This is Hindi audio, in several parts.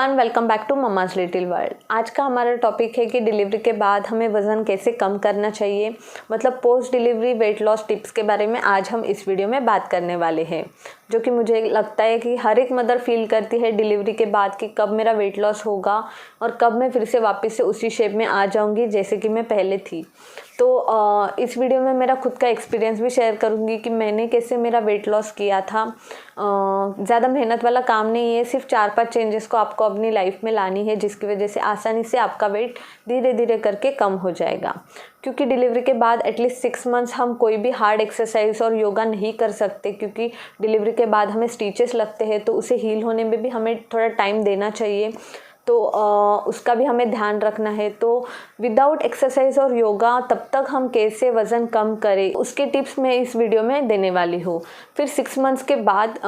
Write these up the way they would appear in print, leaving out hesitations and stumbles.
Everyone, welcome back to mamma's little world. आज का हमारा टॉपिक है कि डिलीवरी के बाद हमें वज़न कैसे कम करना चाहिए, मतलब post delivery weight loss tips के बारे में आज हम इस वीडियो में बात करने वाले हैं, जो कि मुझे लगता है कि हर एक मदर फील करती है डिलीवरी के बाद कि कब मेरा वेट लॉस होगा और कब मैं फिर से वापस से उसी शेप में आ जाऊंगी जैसे कि मैं पहले थी। तो इस वीडियो में मेरा खुद का एक्सपीरियंस भी शेयर करूंगी कि मैंने कैसे मेरा वेट लॉस किया था। ज़्यादा मेहनत वाला काम नहीं है, सिर्फ 4-5 चेंजेस को आपको अपनी लाइफ में लानी है, जिसकी वजह से आसानी से आपका वेट धीरे धीरे करके कम हो जाएगा। क्योंकि डिलीवरी के बाद एटलीस्ट 6 मंथ्स हम कोई भी हार्ड एक्सरसाइज और योगा नहीं कर सकते, क्योंकि डिलीवरी के बाद हमें स्टिचेस लगते हैं, तो उसे हील होने में भी हमें थोड़ा टाइम देना चाहिए। तो उसका भी हमें ध्यान रखना है। तो विदाउट एक्सरसाइज और योगा तब तक हम कैसे वज़न कम करें, उसके टिप्स मैं इस वीडियो में देने वाली हूँ। फिर 6 मंथ्स के बाद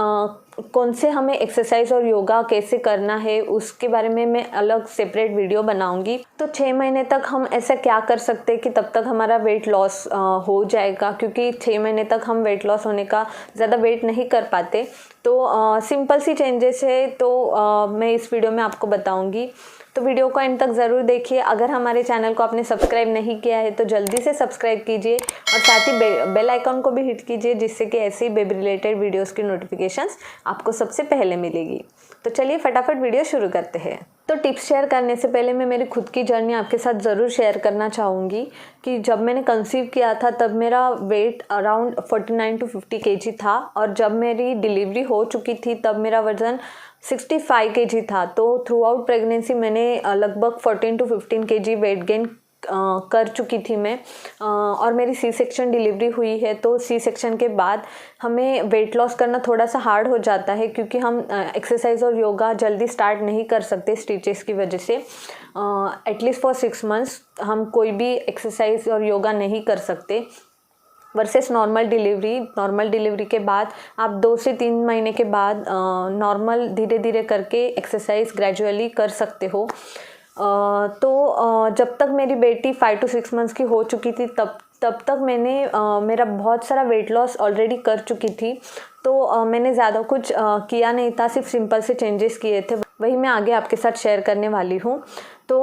कौन से हमें एक्सरसाइज और योगा कैसे करना है उसके बारे में मैं अलग सेपरेट वीडियो बनाऊंगी। तो 6 महीने तक हम ऐसा क्या कर सकते हैं कि तब तक हमारा वेट लॉस हो जाएगा, क्योंकि 6 महीने तक हम वेट लॉस होने का ज़्यादा वेट नहीं कर पाते। तो सिंपल सी चेंजेस है, तो मैं इस वीडियो में आपको बताऊंगी। तो वीडियो को एंड तक ज़रूर देखिए। अगर हमारे चैनल को आपने सब्सक्राइब नहीं किया है तो जल्दी से सब्सक्राइब कीजिए और साथ ही बेल आइकन को भी हिट कीजिए, जिससे कि ऐसे ही बेबी रिलेटेड वीडियोस की नोटिफिकेशंस आपको सबसे पहले मिलेगी। तो चलिए फटाफट वीडियो शुरू करते हैं। तो टिप्स शेयर करने से पहले मैं मेरी खुद की जर्नी आपके साथ ज़रूर शेयर करना चाहूँगी कि जब मैंने कंसीव किया था तब मेरा वेट अराउंड 49 to 50 kg था, और जब मेरी डिलीवरी हो चुकी थी तब मेरा वज़न 65 kg था। तो थ्रू आउट प्रेगनेंसी मैंने लगभग 14 to 15 kg वेट गेन कर चुकी थी मैं। और मेरी सी सेक्शन डिलीवरी हुई है, तो सी सेक्शन के बाद हमें वेट लॉस करना थोड़ा सा हार्ड हो जाता है, क्योंकि हम एक्सरसाइज और योगा जल्दी स्टार्ट नहीं कर सकते स्टिचेस की वजह से। एटलीस्ट फॉर 6 मंथ्स हम कोई भी एक्सरसाइज और योगा नहीं कर सकते वर्सेस नॉर्मल डिलीवरी के बाद आप 2 से 3 महीने के बाद नॉर्मल धीरे धीरे करके एक्सरसाइज ग्रेजुअली कर सकते हो। तो जब तक मेरी बेटी 5 to 6 मंथ्स की हो चुकी थी तब तक मैंने मेरा बहुत सारा वेट लॉस ऑलरेडी कर चुकी थी। तो मैंने ज़्यादा कुछ किया नहीं था, सिर्फ सिंपल से चेंजेस किए थे, वही मैं आगे आपके साथ शेयर करने वाली हूँ। तो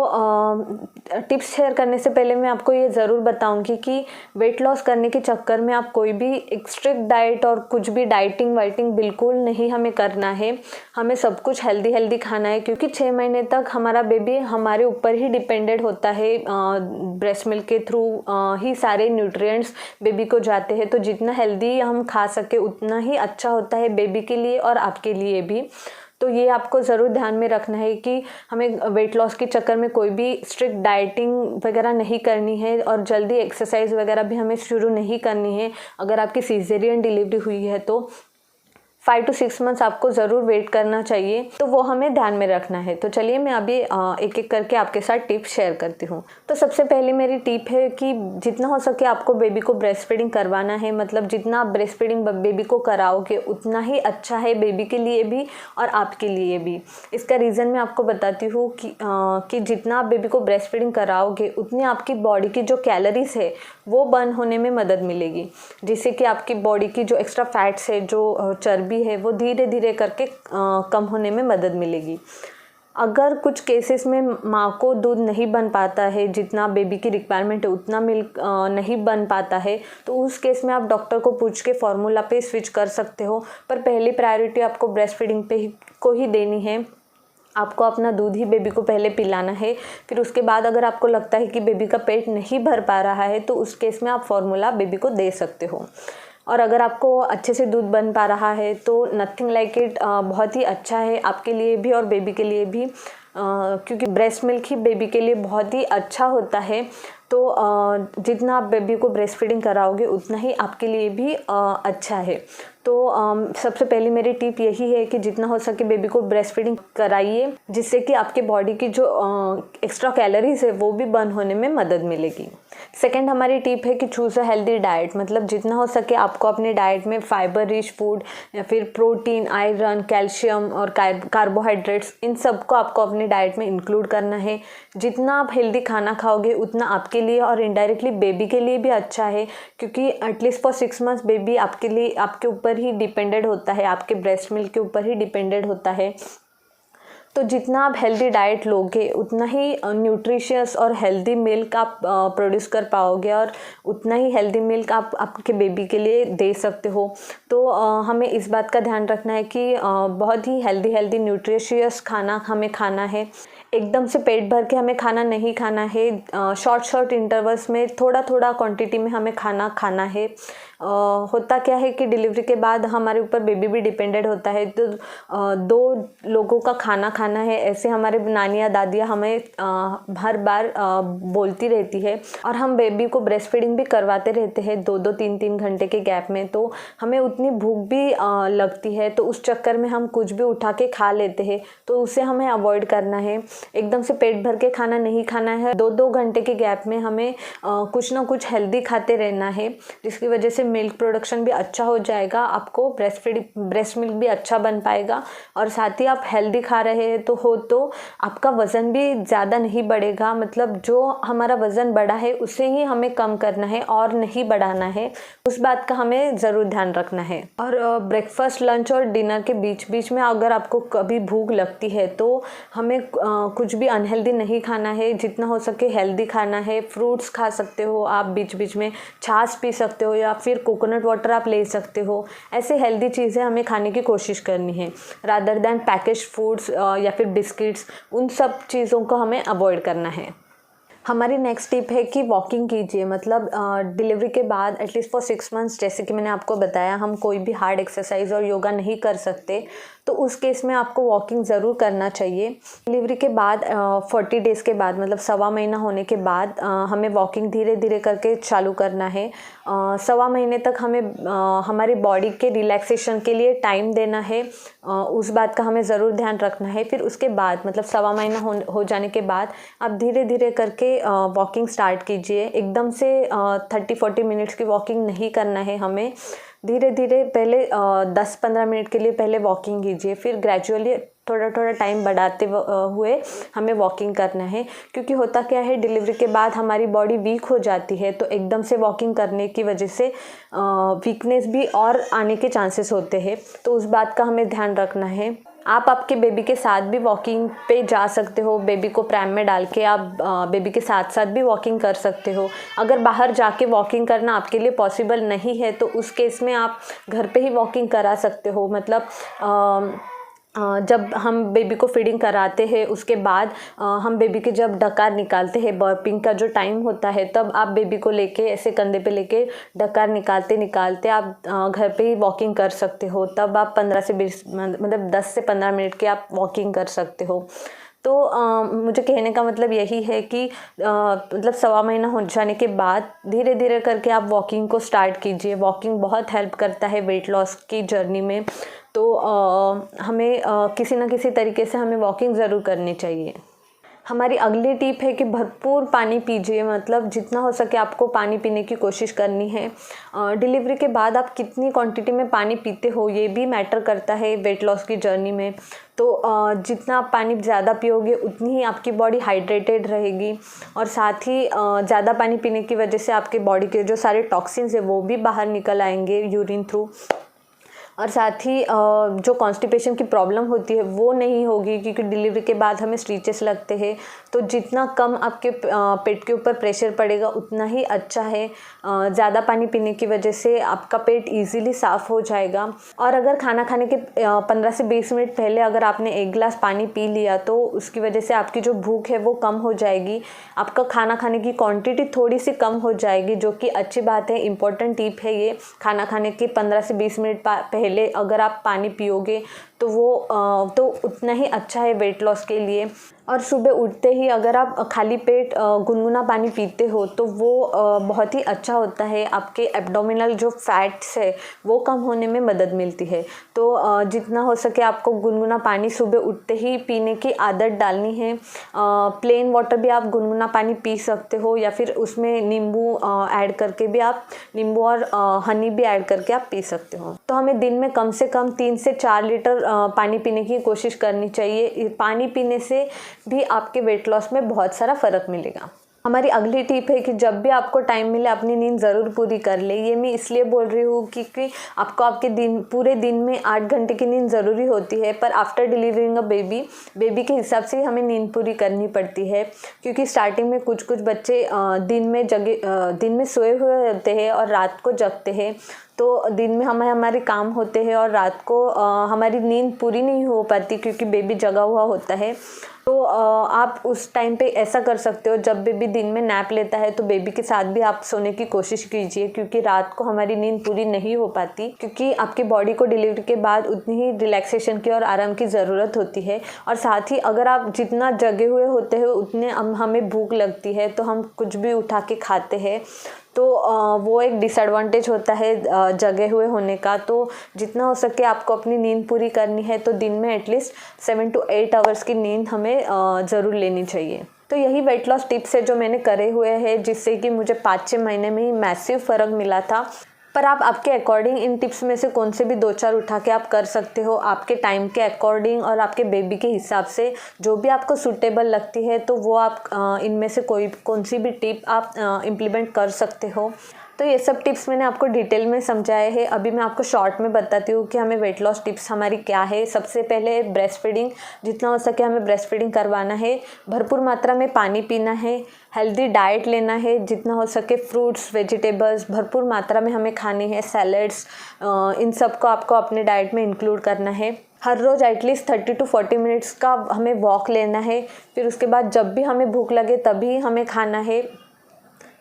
टिप्स शेयर करने से पहले मैं आपको ये ज़रूर बताऊंगी कि वेट लॉस करने के चक्कर में आप कोई भी स्ट्रिक्ट डाइट और कुछ भी डाइटिंग वाइटिंग बिल्कुल नहीं हमें करना है। हमें सब कुछ हेल्दी खाना है, क्योंकि 6 महीने तक हमारा बेबी हमारे ऊपर ही डिपेंडेंट होता है। ब्रेस्ट मिल्क के थ्रू ही सारे न्यूट्रिएंट्स बेबी को जाते हैं। तो जितना हेल्दी हम खा सके उतना ही अच्छा होता है बेबी के लिए और आपके लिए भी। तो ये आपको ज़रूर ध्यान में रखना है कि हमें वेट लॉस के चक्कर में कोई भी स्ट्रिक्ट डाइटिंग वगैरह नहीं करनी है, और जल्दी एक्सरसाइज वगैरह भी हमें शुरू नहीं करनी है। अगर आपकी सीजेरियन डिलीवरी हुई है तो 5 to 6 मंथ्स आपको ज़रूर वेट करना चाहिए, तो वो हमें ध्यान में रखना है। तो चलिए मैं अभी एक एक करके आपके साथ टिप्स शेयर करती हूँ। तो सबसे पहले मेरी टिप है कि जितना हो सके आपको बेबी को ब्रेस्ट फीडिंग करवाना है। मतलब जितना आप ब्रेस्ट फीडिंग बेबी को कराओगे उतना ही अच्छा है बेबी के लिए भी और आपके लिए भी। इसका रीज़न मैं आपको बताती हूँ कि जितना आप बेबी को ब्रेस्ट फीडिंग कराओगे उतनी आपकी बॉडी की जो कैलोरीज है वो बर्न होने में मदद मिलेगी, जिससे कि आपकी बॉडी की जो एक्स्ट्रा फैट्स है, जो चर्बी है, वो धीरे धीरे करके कम होने में मदद मिलेगी। अगर कुछ केसेस में माँ को दूध नहीं बन पाता है, जितना बेबी की रिक्वायरमेंट है उतना मिल्क नहीं बन पाता है, तो उस केस में आप डॉक्टर को पूछ के फार्मूला पे स्विच कर सकते हो। पर पहली प्रायोरिटी आपको ब्रेस्ट फीडिंग को ही देनी है। आपको अपना दूध ही बेबी को पहले पिलाना है। फिर उसके बाद अगर आपको लगता है कि बेबी का पेट नहीं भर पा रहा है तो उस केस में आप फार्मूला बेबी को दे सकते हो। और अगर आपको अच्छे से दूध बन पा रहा है तो नथिंग लाइक इट बहुत ही अच्छा है आपके लिए भी और बेबी के लिए भी, क्योंकि ब्रेस्ट मिल्क ही बेबी के लिए बहुत ही अच्छा होता है। तो जितना आप बेबी को ब्रेस्ट फीडिंग कराओगे उतना ही आपके लिए भी अच्छा है। तो सबसे पहली मेरी टिप यही है कि जितना हो सके बेबी को ब्रेस्ट फीडिंग कराइए, जिससे कि आपके बॉडी की जो एक्स्ट्रा कैलोरीज है वो भी बर्न होने में मदद मिलेगी। सेकंड हमारी टिप है कि चूज़ अ हेल्दी डाइट। मतलब जितना हो सके आपको अपने डाइट में फाइबर रिच फूड या फिर प्रोटीन, आयरन, कैल्शियम और कार्बोहाइड्रेट्स, इन सब को आपको अपने डाइट में इंक्लूड करना है। जितना आप हेल्दी खाना खाओगे उतना आपके लिए और इनडायरेक्टली बेबी के लिए भी अच्छा है, क्योंकि एटलीस्ट फॉर 6 मंथ्स बेबी आपके लिए आपके ऊपर ही डिपेंडेंट होता है, आपके ब्रेस्ट मिल्क के ऊपर ही डिपेंडेंट होता है। तो जितना आप हेल्दी डाइट लोगे उतना ही न्यूट्रिशियस और हेल्दी मिल्क आप प्रोड्यूस कर पाओगे और उतना ही हेल्दी मिल्क आप आपके बेबी के लिए दे सकते हो। तो हमें इस बात का ध्यान रखना है कि बहुत ही हेल्दी न्यूट्रिशियस खाना हमें खाना है। एकदम से पेट भर के हमें खाना नहीं खाना है। शॉर्ट इंटरवल्स में थोड़ा क्वांटिटी में हमें खाना है। होता क्या है कि डिलीवरी के बाद हमारे ऊपर बेबी भी डिपेंडेंट होता है, तो 2 लोगों का खाना है, ऐसे हमारे नानियाँ दादियाँ हमें हर बार बोलती रहती है। और हम बेबी को ब्रेस्ट फीडिंग भी करवाते रहते हैं 2-2 3-3 घंटे के गैप में, तो हमें उतनी भूख भी लगती है, तो उस चक्कर में हम कुछ भी उठा के खा लेते हैं, तो उसे हमें अवॉइड करना है। एकदम से पेट भर के खाना नहीं खाना है। 2-2 घंटे के गैप में हमें कुछ ना कुछ हेल्दी खाते रहना है, जिसकी वजह से मिल्क प्रोडक्शन भी अच्छा हो जाएगा, आपको ब्रेस्ट मिल्क भी अच्छा बन पाएगा और साथ ही आप हेल्दी खा रहे हैं तो आपका वज़न भी ज़्यादा नहीं बढ़ेगा। मतलब जो हमारा वज़न बढ़ा है उसे ही हमें कम करना है और नहीं बढ़ाना है, उस बात का हमें ज़रूर ध्यान रखना है। और ब्रेकफास्ट, लंच और डिनर के बीच में अगर आपको कभी भूख लगती है तो हमें कुछ भी अनहेल्दी नहीं खाना है, जितना हो सके हेल्दी खाना है। फ्रूट्स खा सकते हो आप, बीच में छाछ पी सकते हो या फिर कोकोनट वाटर आप ले सकते हो। ऐसे हेल्दी चीज़ें हमें खाने की कोशिश करनी है रादर दैन पैकेज्ड फूड्स या फिर बिस्किट्स, उन सब चीज़ों को हमें अवॉइड करना है। हमारी नेक्स्ट टिप है कि वॉकिंग कीजिए। मतलब डिलीवरी के बाद एटलीस्ट फॉर 6 मंथ्स, जैसे कि मैंने आपको बताया, हम कोई भी हार्ड एक्सरसाइज और योगा नहीं कर सकते, तो उस केस में आपको वॉकिंग ज़रूर करना चाहिए। डिलीवरी के बाद 40 डेज़ के बाद, मतलब 1.25 महीना होने के बाद हमें वॉकिंग धीरे धीरे करके चालू करना है। 1.25 महीने तक हमें हमारी बॉडी के रिलैक्सेशन के लिए टाइम देना है, उस बात का हमें ज़रूर ध्यान रखना है। फिर उसके बाद मतलब 1.25 महीना हो जाने के बाद आप धीरे धीरे करके वॉकिंग स्टार्ट कीजिए। एकदम से 30-40 मिनट्स की वॉकिंग नहीं करना है हमें। धीरे धीरे पहले 10-15 मिनट के लिए पहले वॉकिंग कीजिए, फिर ग्रेजुअली थोड़ा टाइम बढ़ाते हुए हमें वॉकिंग करना है। क्योंकि होता क्या है, डिलीवरी के बाद हमारी बॉडी वीक हो जाती है, तो एकदम से वॉकिंग करने की वजह से वीकनेस भी और आने के चांसेस होते हैं, तो उस बात का हमें ध्यान रखना है। आप आपके बेबी के साथ भी वॉकिंग पे जा सकते हो। बेबी को प्रैम में डाल के आप बेबी के साथ भी वॉकिंग कर सकते हो। अगर बाहर जाके वॉकिंग करना आपके लिए पॉसिबल नहीं है तो उस केस में आप घर पे ही वॉकिंग करा सकते हो। मतलब जब हम बेबी को फीडिंग कराते हैं उसके बाद हम बेबी के जब डकार निकालते हैं, बर्पिंग का जो टाइम होता है, तब आप बेबी को लेके ऐसे कंधे पे लेके डकार निकालते आप घर पे ही वॉकिंग कर सकते हो। तब आप 15 से 20 मतलब 10 से 15 मिनट की आप वॉकिंग कर सकते हो। तो मुझे कहने का मतलब यही है कि मतलब 1.25 महीना हो जाने के बाद धीरे धीरे करके आप वॉकिंग को स्टार्ट कीजिए। वॉकिंग बहुत हेल्प करता है वेट लॉस की जर्नी में, तो हमें किसी न किसी तरीके से हमें वॉकिंग ज़रूर करनी चाहिए। हमारी अगली टिप है कि भरपूर पानी पीजिए। मतलब जितना हो सके आपको पानी पीने की कोशिश करनी है। डिलीवरी के बाद आप कितनी क्वांटिटी में पानी पीते हो ये भी मैटर करता है वेट लॉस की जर्नी में। तो जितना आप पानी ज़्यादा पियोगे उतनी ही आपकी बॉडी हाइड्रेटेड रहेगी, और साथ ही ज़्यादा पानी पीने की वजह से आपके बॉडी के जो सारे टॉक्सिन्स है वो भी बाहर निकल आएंगे यूरिन थ्रू, और साथ ही जो कॉन्स्टिपेशन की प्रॉब्लम होती है वो नहीं होगी, क्योंकि डिलीवरी के बाद हमें स्टिचेस लगते हैं। तो जितना कम आपके पेट के ऊपर प्रेशर पड़ेगा उतना ही अच्छा है। ज़्यादा पानी पीने की वजह से आपका पेट इजीली साफ़ हो जाएगा। और अगर खाना खाने के 15 से 20 मिनट पहले अगर आपने 1 गिलास पानी पी लिया तो उसकी वजह से आपकी जो भूख है वो कम हो जाएगी। आपका खाना खाने की क्वांटिटी थोड़ी सी कम हो जाएगी, जो कि अच्छी बात है। इम्पोर्टेंट टिप है ये। खाना खाने के 15 से 20 मिनट पहले अगर आप पानी पियोगे तो वो तो उतना ही अच्छा है वेट लॉस के लिए। और सुबह उठते ही अगर आप खाली पेट गुनगुना पानी पीते हो तो वो बहुत ही अच्छा होता है। आपके एब्डोमिनल जो फैट्स है वो कम होने में मदद मिलती है। तो जितना हो सके आपको गुनगुना पानी सुबह उठते ही पीने की आदत डालनी है। प्लेन वाटर भी आप गुनगुना पानी पी सकते हो, या फिर उसमें नींबू ऐड करके भी आप नींबू और हनी भी ऐड करके आप पी सकते हो। तो हमें दिन में कम से कम 3 से 4 लीटर पानी पीने की कोशिश करनी चाहिए। पानी पीने से भी आपके वेट लॉस में बहुत सारा फ़र्क मिलेगा। हमारी अगली टिप है कि जब भी आपको टाइम मिले अपनी नींद ज़रूर पूरी कर ले। ये मैं इसलिए बोल रही हूँ क्योंकि आपको आपके पूरे दिन में 8 घंटे की नींद ज़रूरी होती है, पर आफ्टर डिलीवरिंग अ बेबी के हिसाब से हमें नींद पूरी करनी पड़ती है। क्योंकि स्टार्टिंग में कुछ बच्चे दिन में सोए हुए होते हैं और रात को जगते हैं, तो दिन में हमारे काम होते हैं और रात को हमारी नींद पूरी नहीं हो पाती क्योंकि बेबी जगा हुआ होता है। तो आप उस टाइम पे ऐसा कर सकते हो, जब बेबी दिन में नैप लेता है तो बेबी के साथ भी आप सोने की कोशिश कीजिए, क्योंकि रात को हमारी नींद पूरी नहीं हो पाती, क्योंकि आपकी बॉडी को डिलीवरी के बाद उतनी ही रिलैक्सेशन की और आराम की ज़रूरत होती है। और साथ ही अगर आप जितना जगे हुए होते हो उतने हमें भूख लगती है, तो हम कुछ भी उठा के खाते हैं, तो वो एक डिसएडवांटेज होता है जगे हुए होने का। तो जितना हो सके आपको अपनी नींद पूरी करनी है तो दिन में एटलीस्ट 7 to 8 आवर्स की नींद हमें ज़रूर लेनी चाहिए। तो यही वेट लॉस टिप्स है जो मैंने करे हुए हैं, जिससे कि मुझे 5-6 महीने में ही मैसिव फ़र्क मिला था। पर आप आपके अकॉर्डिंग इन टिप्स में से कौन से भी 2-4 उठा के आप कर सकते हो, आपके टाइम के अकॉर्डिंग और आपके बेबी के हिसाब से जो भी आपको सूटेबल लगती है, तो वो आप इनमें से कौन सी भी टिप आप इम्प्लीमेंट कर सकते हो। तो ये सब टिप्स मैंने आपको डिटेल में समझाए हैं। अभी मैं आपको शॉर्ट में बताती हूँ कि हमें वेट लॉस टिप्स हमारी क्या है। सबसे पहले ब्रेस्ट फीडिंग, जितना हो सके हमें ब्रेस्ट फीडिंग करवाना है, भरपूर मात्रा में पानी पीना है, हेल्दी डाइट लेना है, जितना हो सके फ्रूट्स वेजिटेबल्स भरपूर मात्रा में हमें खानी है, सैलड्स, इन सब को आपको अपने डाइट में इंक्लूड करना है। हर रोज़ एटलीस्ट 30 to 40 मिनट्स का हमें वॉक लेना है। फिर उसके बाद जब भी हमें भूख लगे तभी हमें खाना है।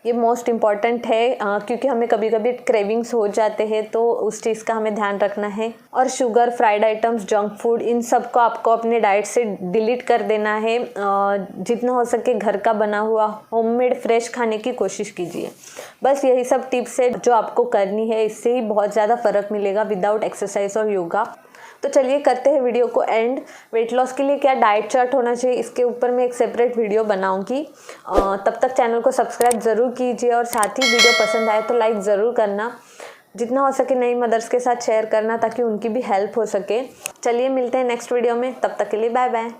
ये मोस्ट इम्पॉर्टेंट है, क्योंकि हमें कभी कभी क्रेविंग्स हो जाते हैं, तो उस चीज़ का हमें ध्यान रखना है। और sugar, fried items, junk food, इन सब को आपको अपने डाइट से डिलीट कर देना है। जितना हो सके घर का बना हुआ होममेड फ्रेश खाने की कोशिश कीजिए। बस यही सब टिप्स है जो आपको करनी है, इससे ही बहुत ज़्यादा फ़र्क मिलेगा विदाउट एक्सरसाइज और योगा। तो चलिए करते हैं वीडियो को एंड। वेट लॉस के लिए क्या डाइट चार्ट होना चाहिए, इसके ऊपर मैं एक सेपरेट वीडियो बनाऊंगी। तब तक चैनल को सब्सक्राइब ज़रूर कीजिए और साथ ही वीडियो पसंद आए तो लाइक ज़रूर करना। जितना हो सके नई मदर्स के साथ शेयर करना ताकि उनकी भी हेल्प हो सके। चलिए मिलते हैं नेक्स्ट वीडियो में, तब तक के लिए बाय बाय।